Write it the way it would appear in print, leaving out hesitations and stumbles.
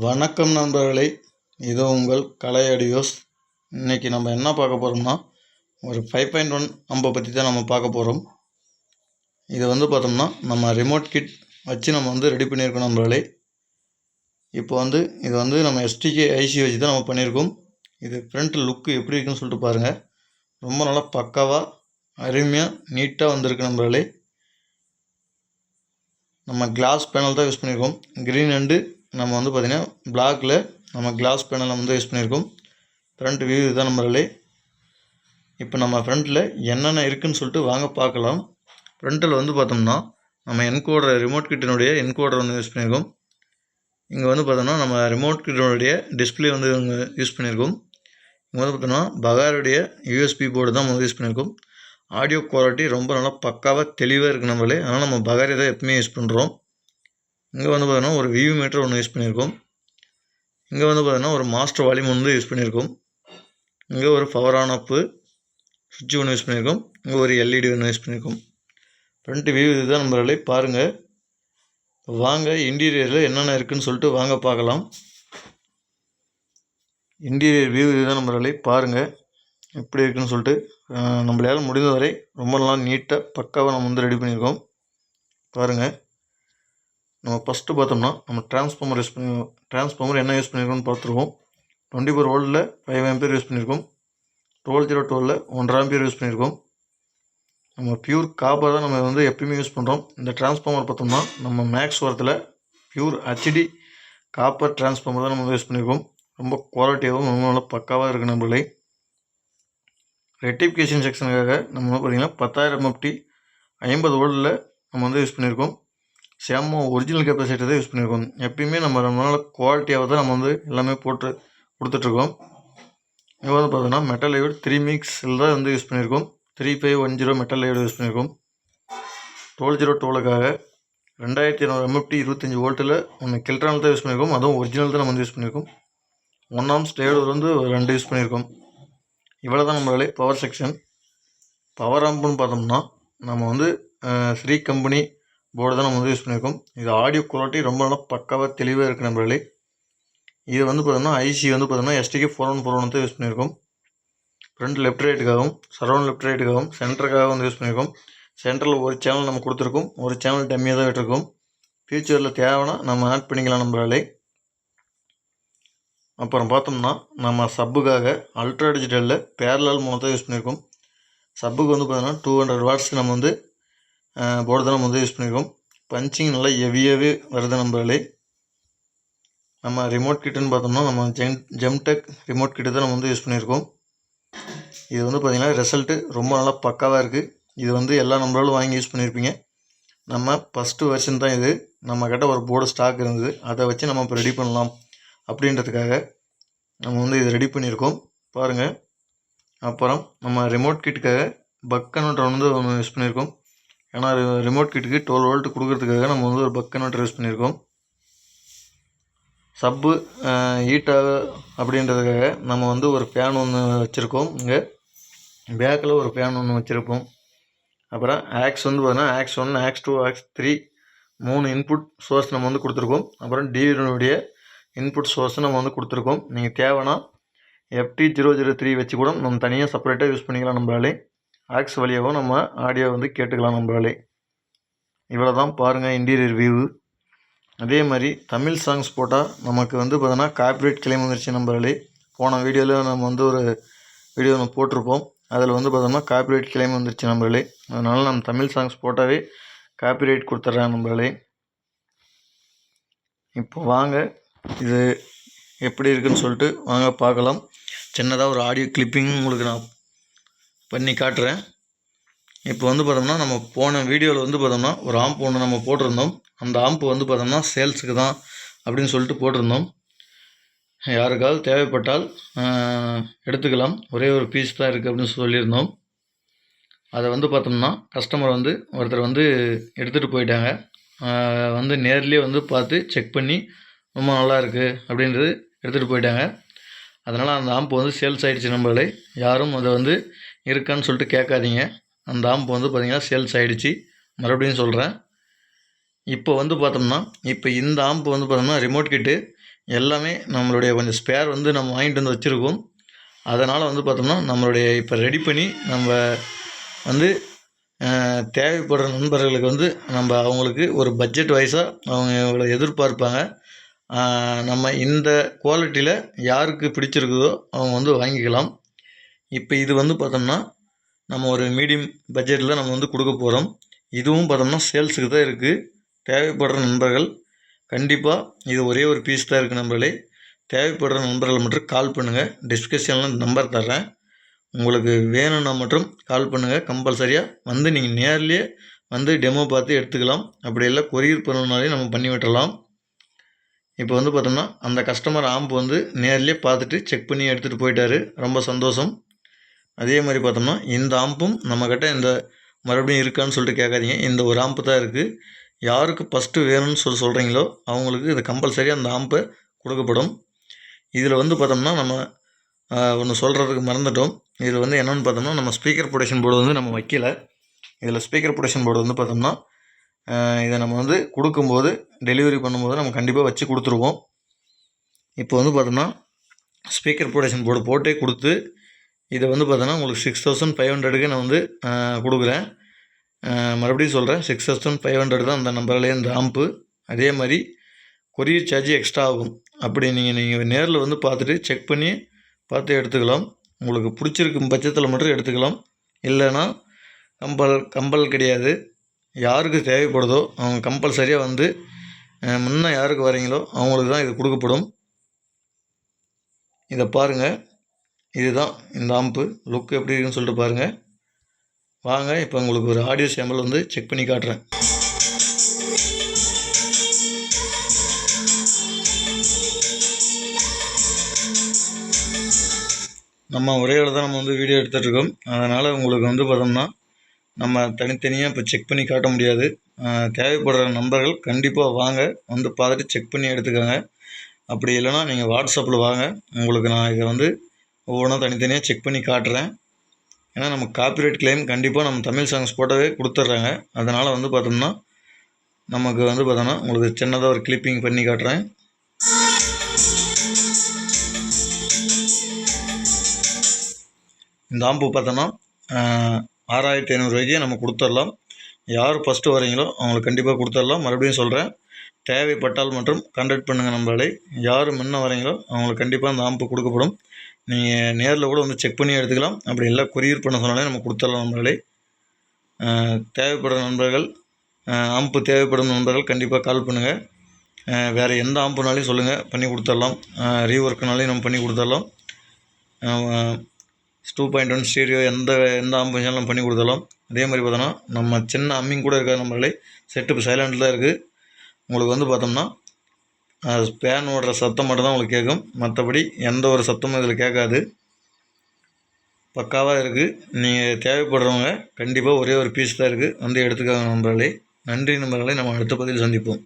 வணக்கம் நண்பர்களே, இது உங்கள் கலை ஆடியோஸ். இன்றைக்கி நம்ம என்ன பார்க்க போகிறோம்னா, ஒரு 5.1 அம்பை பற்றி தான் நம்ம பார்க்க போகிறோம். இது பார்த்தோம்னா நம்ம ரிமோட் கிட் வச்சு நம்ம ரெடி பண்ணியிருக்கோம் நண்பர்களே. இப்போ இது நம்ம எஸ்டிகே ஐசி வச்சு தான் நம்ம பண்ணியிருக்கோம். இது ஃப்ரண்ட் லுக்கு எப்படி இருக்குன்னு சொல்லிட்டு பாருங்கள். ரொம்ப நல்லா பக்காவாக அருமையாக நீட்டாக வந்திருக்கு நண்பர்களே. நம்ம கிளாஸ் பேனல் தான் யூஸ் பண்ணியிருக்கோம். க்ரீன் அண்டு நம்ம பார்த்திங்கன்னா பிளாக்கில் நம்ம கிளாஸ் பேனல் யூஸ் பண்ணியிருக்கோம். ஃப்ரண்ட் வியூ இதுதான் நம்பர்களே. இப்போ நம்ம ஃப்ரண்ட்டில் என்னென்ன இருக்குதுன்னு சொல்லிட்டு வாங்க பார்க்கலாம். ஃப்ரண்ட்டில் பார்த்தோம்னா நம்ம என்கோடர் ரிமோட் கிட்டினுடைய என்கோடர் யூஸ் பண்ணியிருக்கோம். இங்கே பார்த்தோம்னா நம்ம ரிமோட் கிட்டினுடைய டிஸ்பிளே யூஸ் பண்ணியிருக்கோம். இங்கே பார்த்தோம்னா பகாருடைய யூஎஸ்பி போர்டு தான் யூஸ் பண்ணியிருக்கோம். ஆடியோ குவாலிட்டி ரொம்ப நல்லா பக்காவாக தெளிவாக இருக்குது நம்மளே. அதனால் நம்ம பகாரி தான் எப்பவுமே யூஸ் பண்ணுறோம். இங்கே பார்த்தோன்னா ஒரு வியூ மீட்டர் ஒன்று யூஸ் பண்ணியிருக்கோம். இங்கே பார்த்தோன்னா ஒரு மாஸ்டர் வால்யூம் யூஸ் பண்ணியிருக்கோம். இங்கே ஒரு பவர் ஆன் ஆஃப் சுவிட்ச் ஒன்று யூஸ் பண்ணியிருக்கோம். இங்கே ஒரு எல்இடி ஒன்று யூஸ் பண்ணியிருக்கோம். ஃப்ரண்ட் வியூ இதுதான் நம்பர்களே. பாருங்கள், வாங்க இன்டீரியரில் என்னென்ன இருக்குதுன்னு சொல்லிட்டு வாங்க பார்க்கலாம். இன்டீரியர் வியூ இதுதான் நம்பர்களே. பாருங்கள் எப்படி இருக்குதுன்னு சொல்லிட்டு. நம்மளால் முடிந்த வரை ரொம்ப நல்லா நீட்டாக பக்காவாக நம்ம ரெடி பண்ணியிருக்கோம். பாருங்கள், நம்ம ஃபஸ்ட்டு பார்த்தோம்னா நம்ம டிரான்ஸ்ஃபார்மர் டிரான்ஸ்ஃபார்மர் என்ன யூஸ் பண்ணியிருக்கோம்னு பார்த்துருவோம். 24 வோல்ட்டில் 5 ஆம்பியர் யூஸ் பண்ணியிருக்கோம். 12 1.5 ஆம்பியர் யூஸ் பண்ணியிருக்கோம். நம்ம பியூர் காப்பர் தான் நம்ம எப்பயுமே யூஸ் பண்ணுறோம். இந்த டிரான்ஸ்ஃபார்மர் பார்த்தோம்னா நம்ம மேக்ஸ் வரத்தில் பியூர் ஹெச்டி காப்பர் டிரான்ஸ்ஃபார்மர் தான் நம்ம யூஸ் பண்ணியிருக்கோம். ரொம்ப குவாலிட்டியாகவும் ரொம்ப நல்லா பக்காவாக இருக்குது நம்மளே. ரெட்டிஃபிகேஷன் செக்ஷனுக்காக நம்ம பார்த்திங்கன்னா 10,000 MFT 50 வோல்ட்டில் நம்ம யூஸ் பண்ணியிருக்கோம். சேமோ ஒரிஜினல் கெப்பாசிட்டி தான் யூஸ் பண்ணியிருக்கோம். எப்பயுமே நம்ம நல்ல குவாலிட்டியாக தான் நம்ம எல்லாமே போட்டு கொடுத்துட்ருக்கோம். இங்கே பார்த்தோன்னா மெட்டல் லைவுட் 3 மிக்ஸில் தான் யூஸ் பண்ணியிருக்கோம். 3510 மெட்டல் லைவுட் யூஸ் பண்ணியிருக்கோம். 1202க்காக 2200 MFT 25 வோல்ட்டில் ஒன்று கில்ட்ரானில் தான் யூஸ் பண்ணியிருக்கோம். அதுவும் ஒரிஜினல் தான் நம்ம யூஸ் பண்ணியிருக்கோம். 1 ஆம்ஸ் டையோடு 2 யூஸ் பண்ணியிருக்கோம். இவ்வளோ தான் நம்மளாலே பவர் செக்ஷன். பவர் ஆம்புன்னு பார்த்தோம்னா நம்ம ஸ்ரீ கம்பெனி போர்டு தான் நம்ம யூஸ் பண்ணியிருக்கோம். இது ஆடியோ குவாலிட்டி ரொம்ப நல்லா பக்காவாக தெளிவாக இருக்குது நம்மளே. இது பார்த்தோம்னா ஐசி பார்த்தோம்னா எஸ்டிகே 4141 தான் யூஸ் பண்ணியிருக்கோம். ஃப்ரண்ட் லெஃப்ட் ரைட்டுக்காகவும் சரௌண்ட் லெஃப்ட் ரைட்டுக்காகவும் சென்டருக்காக யூஸ் பண்ணியிருக்கோம். சென்டரில் ஒரு சேனல் நம்ம கொடுத்துருக்கோம். ஒரு சேனல் டம்மியாக தான் விட்டுருக்கோம். ஃபியூச்சரில் தேவைன்னா நம்ம ஆட் பண்ணிக்கலாம் நம்மளாலே. அப்புறம் பார்த்தோம்னா நம்ம சப்புக்காக அல்ட்ரா டிஜிட்டலில் பேரலல் மூலத்தை யூஸ் பண்ணியிருக்கோம். சப்புக்கு பார்த்தோம்னா 200 வாட்ஸ் நம்ம போர்டு தான் நம்ம யூஸ் பண்ணியிருக்கோம். பஞ்சிங் நல்லா ஹெவியாகவே வருது நம்மளே. நம்ம ரிமோட் கிட்டுன்னு பார்த்தோம்னா நம்ம ஜெம்டெக் ரிமோட் கிட்டு தான் நம்ம யூஸ் பண்ணியிருக்கோம். இது பார்த்திங்கன்னா ரிசல்ட்டு ரொம்ப நல்லா பக்காவாக இருக்குது. இது எல்லா நம்மளாலும் வாங்கி யூஸ் பண்ணியிருப்பீங்க. நம்ம ஃபஸ்ட்டு வெர்ஷன் தான் இது. நம்மக்கிட்ட ஒரு போர்டு ஸ்டாக் இருந்தது. அதை வச்சு நம்ம இப்போ ரெடி பண்ணலாம் அப்படின்றதுக்காக நம்ம இது ரெடி பண்ணியிருக்கோம். பாருங்கள். அப்புறம் நம்ம ரிமோட் கிட்டுக்காக பக் கன்வெர்ட்டர் ஒன்று யூஸ் பண்ணியிருக்கோம். ஏன்னா ரிமோட் கிட்டுக்கு 12 வோல்ட் கொடுக்கறதுக்காக நம்ம ஒரு பக் கன்வெர்ட்டர் யூஸ் பண்ணியிருக்கோம். சப்பு ஹீட்டாக அப்படின்றதுக்காக நம்ம ஒரு ஃபேன் ஒன்று வச்சுருக்கோம். இங்கே பேக்கில் ஒரு ஃபேன் ஒன்று வச்சுருப்போம். அப்புறம் ஆக்ஸ் பார்த்தீங்கன்னா aux 1 aux 2 aux 3 3 input source நம்ம கொடுத்துருக்கோம். அப்புறம் டிவினுடைய இன்புட் சோர்ஸ் நம்ம கொடுத்துருக்கோம். நீங்கள் தேவைன்னா FT003 வச்சு கூட நம்ம தனியாக செப்பரேட்டாக யூஸ் பண்ணிக்கலாம். நம்மளாலே ஆக்ஸ் வழியாகவும் நம்ம ஆடியோ கேட்டுக்கலாம் நம்மளாலே. இவ்வளோ தான் பாருங்கள் இன்டீரியர் வியூ. அதே மாதிரி தமிழ் சாங்ஸ் போட்டால் நமக்கு பார்த்தோன்னா காப்பிரைட் கிளைம் வந்துருச்சு நம்மளாலே. போன வீடியோவில் நம்ம ஒரு வீடியோ நம்ம போட்டிருப்போம். அதில் பார்த்தோம்னா காப்பிரைட் கிளைம் வந்துருச்சு நம்மளாலே. அதனால் நம்ம தமிழ் சாங்ஸ் போட்டாவே காப்பிரைட் கொடுத்துட்றாங்க நம்மளாலே. இப்போ வாங்க இது எப்படி இருக்குதுன்னு சொல்லிட்டு வாங்க பார்க்கலாம். சின்னதாக ஒரு ஆடியோ கிளிப்பிங் உங்களுக்கு நான் பண்ணி காட்டுறேன். இப்போ பார்த்தோம்னா நம்ம போன வீடியோவில் பார்த்தோம்னா ஒரு ஆம்ப் ஒன்று நம்ம போட்டிருந்தோம். அந்த ஆம்ப் பார்த்தோம்னா சேல்ஸுக்கு தான் அப்படின்னு சொல்லிட்டு போட்டிருந்தோம். யாருக்காவது தேவைப்பட்டால் எடுத்துக்கலாம். ஒரே ஒரு பீஸ் தான் இருக்குது அப்படின்னு சொல்லியிருந்தோம். அதை வந்து பார்த்தோம்னா கஸ்டமர் வந்து ஒருத்தர் வந்து எடுத்துகிட்டு போயிட்டாங்க. வந்து நேர்லேயே வந்து பார்த்து செக் பண்ணி ரொம்ப நல்லா இருக்குது அப்படின்றது எடுத்துகிட்டு போயிட்டாங்க. அதனால் அந்த ஆம்பு வந்து சேல்ஸ் ஆகிடுச்சு நண்பர்களே. யாரும் அதை வந்து இருக்கான்னு சொல்லிட்டு கேட்காதீங்க. அந்த ஆம்பு வந்து பார்த்திங்கன்னா சேல்ஸ் ஆகிடுச்சு. மறுபடியும் சொல்கிறேன். இப்போ வந்து பார்த்தோம்னா இப்போ இந்த ஆம்பு வந்து பார்த்தோம்னா ரிமோட் கிட்டு எல்லாமே நம்மளுடைய கொஞ்சம் ஸ்பேர் வந்து நம்ம வாங்கிட்டு வந்து வச்சுருக்கோம். அதனால் வந்து பார்த்தோம்னா நம்மளுடைய இப்போ ரெடி பண்ணி நம்ம வந்து தேவைப்படுற நண்பர்களுக்கு வந்து நம்ம அவங்களுக்கு ஒரு பட்ஜெட் வைஸாக அவங்க இவ்வளோ எதிர்பார்ப்பாங்க. நம்ம இந்த குவாலிட்டியில் யாருக்கு பிடிச்சிருக்குதோ அவங்க வந்து வாங்கிக்கலாம். இப்போ இது வந்து பார்த்தோம்னா நம்ம ஒரு மீடியம் பட்ஜெட்டில் நம்ம வந்து கொடுக்க போகிறோம். இதுவும் பார்த்தோம்னா சேல்ஸுக்கு தான் இருக்குது. தேவைப்படுற நண்பர்கள் கண்டிப்பாக இது ஒரே ஒரு பீஸ் தான் இருக்குது நண்பர்களே. தேவைப்படுற நண்பர்கள் மட்டும் கால் பண்ணுங்கள். டிஸ்கிரிப்ஷனில் நம்பர் தர்றேன். உங்களுக்கு வேணும்னா மட்டும் கால் பண்ணுங்கள். கம்பல்சரியாக வந்து நீங்கள் நேர்லேயே வந்து டெமோ பார்த்து எடுத்துக்கலாம். அப்படி இல்லை கொரியர் பண்ணணுனாலே நம்ம பண்ணி விட்டுறலாம். இப்போ வந்து பார்த்தோம்னா அந்த கஸ்டமர் ஆம்பு வந்து நேர்லேயே பார்த்துட்டு செக் பண்ணி எடுத்துகிட்டு போயிட்டார். ரொம்ப சந்தோஷம். அதே மாதிரி பார்த்தோம்னா இந்த ஆம்பும் நம்மக்கிட்ட இந்த மறுபடியும் இருக்கான்னு சொல்லிட்டு கேட்காதீங்க. இந்த ஒரு ஆம்பு தான் இருக்குது. யாருக்கு ஃபஸ்ட்டு வேணும்னு சொல்கிறீங்களோ அவங்களுக்கு இது கம்பல்சரியாக அந்த ஆம்பை கொடுக்கப்படும். இதில் வந்து பார்த்தோம்னா நம்ம ஒன்று சொல்கிறதுக்கு மறந்துட்டோம். இதில் வந்து என்னென்னு பார்த்தோம்னா நம்ம ஸ்பீக்கர் ப்ரொடக்ஷன் போர்டு வந்து நம்ம வைக்கல. இதில் ஸ்பீக்கர் ப்ரொடக்ஷன் போர்டு வந்து பார்த்தோம்னா இதை நம்ம வந்து கொடுக்கும்போது டெலிவரி பண்ணும்போது நம்ம கண்டிப்பாக வச்சு கொடுத்துருவோம். இப்போ வந்து பார்த்தோம்னா ஸ்பீக்கர் ப்ரொடக்ஷன் போர்டு போட்டே கொடுத்து இதை வந்து பார்த்தோன்னா உங்களுக்கு 6500க்கு நான் வந்து கொடுக்குறேன். மறுபடியும் சொல்கிறேன், 6500 தான் அந்த நம்பர்லேயே இந்த ஆம்பு. அதே மாதிரி கொரியர் சார்ஜ் எக்ஸ்ட்ரா ஆகும். அப்படி நீங்கள் நேரில் வந்து பார்த்துட்டு செக் பண்ணி பார்த்து எடுத்துக்கலாம். உங்களுக்கு பிடிச்சிருக்கும் பட்சத்தில் மட்டும் எடுத்துக்கலாம். இல்லைன்னா கம்பல் கிடையாது. யாருக்கு தேவைப்படுதோ அவங்க கம்பல்சரியாக வந்து முன்னே யாருக்கு வரீங்களோ அவங்களுக்கு தான் இது கொடுக்கப்படும். இதை பாருங்கள், இதுதான் இந்த ஆம்பு லுக் எப்படி இருக்குன்னு சொல்லிட்டு பாருங்கள். வாங்க இப்போ உங்களுக்கு ஒரு ஆடியோ சாம்பிள் வந்து செக் பண்ணி காட்டுறேன். நம்ம ஒரே இடத்துல தான் நம்ம வந்து வீடியோ எடுத்துகிட்ருக்கோம். அதனால் உங்களுக்கு வந்து பார்த்தோம்னா நம்ம தனித்தனியாக இப்போ செக் பண்ணி காட்ட முடியாது. தேவைப்படுற நம்பர்கள் கண்டிப்பாக வாங்க, வந்து பார்த்துட்டு செக் பண்ணி எடுத்துக்கோங்க. அப்படி இல்லைனா நீங்கள் வாட்ஸ்அப்பில் வாங்க, உங்களுக்கு நான் இதை வந்து ஒவ்வொன்றா தனித்தனியாக செக் பண்ணி காட்டுறேன். ஏன்னா நம்ம காப்பிரைட் கிளைம் கண்டிப்பாக நம்ம தமிழ் சாங்ஸ் போட்டவே கொடுத்துட்றாங்க. அதனால் வந்து பார்த்தோம்னா நமக்கு வந்து பார்த்தோம்னா உங்களுக்கு சின்னதாக ஒரு கிளிப்பிங் பண்ணி காட்டுறேன். இந்த ஆம்பு பார்த்தோன்னா 6500 நம்ம கொடுத்துடலாம். யார் ஃபஸ்ட்டு வரீங்களோ அவங்களுக்கு கண்டிப்பாக கொடுத்துடலாம். மறுபடியும் சொல்கிறேன், தேவைப்பட்டால் மற்றும் கான்டாக்ட் பண்ணுங்கள் நம்பளை. யார் முன்ன வரீங்களோ அவங்களுக்கு கண்டிப்பாக அந்த ஆம்பு கொடுக்கப்படும். நீங்கள் நேரில் கூட வந்து செக் பண்ணி எடுத்துக்கலாம். அப்படி இல்லை கொரியர் பண்ண சொன்னாலே நம்ம கொடுத்துடலாம் நம்பளை. தேவைப்படுற நண்பர்கள், ஆம்பு தேவைப்படும் நண்பர்கள் கண்டிப்பாக கால் பண்ணுங்கள். வேறு எந்த ஆம்புனாலையும் சொல்லுங்கள், பண்ணி கொடுத்துடலாம். ரீஒர்க்குனாலையும் நம்ம பண்ணி கொடுத்துடலாம். 2.1 ஸ்டீரியோ எந்த ஆம்பு வேணாலும் நம்ம பண்ணி கொடுத்துடலாம். அதே மாதிரி பார்த்தோன்னா நம்ம சின்ன அம்மிங் கூட இருக்காது நம்மளே. செட்டு சைலண்டில் தான் இருக்குது. உங்களுக்கு வந்து பார்த்தோம்னா ஸ்பேன் ஓடுற சத்தம் மட்டும் தான் உங்களுக்கு கேட்கும். மற்றபடி எந்த ஒரு சத்தமும் இதில் கேட்காது. பக்காவாக இருக்குது. நீங்கள் தேவைப்படுறவங்க கண்டிப்பாக ஒரே ஒரு பீஸ் தான் இருக்குது, வந்து எடுத்துக்காங்க நண்பர்களே. நன்றி நண்பர்களே. நம்ம அடுத்த பதிவில் சந்திப்போம்.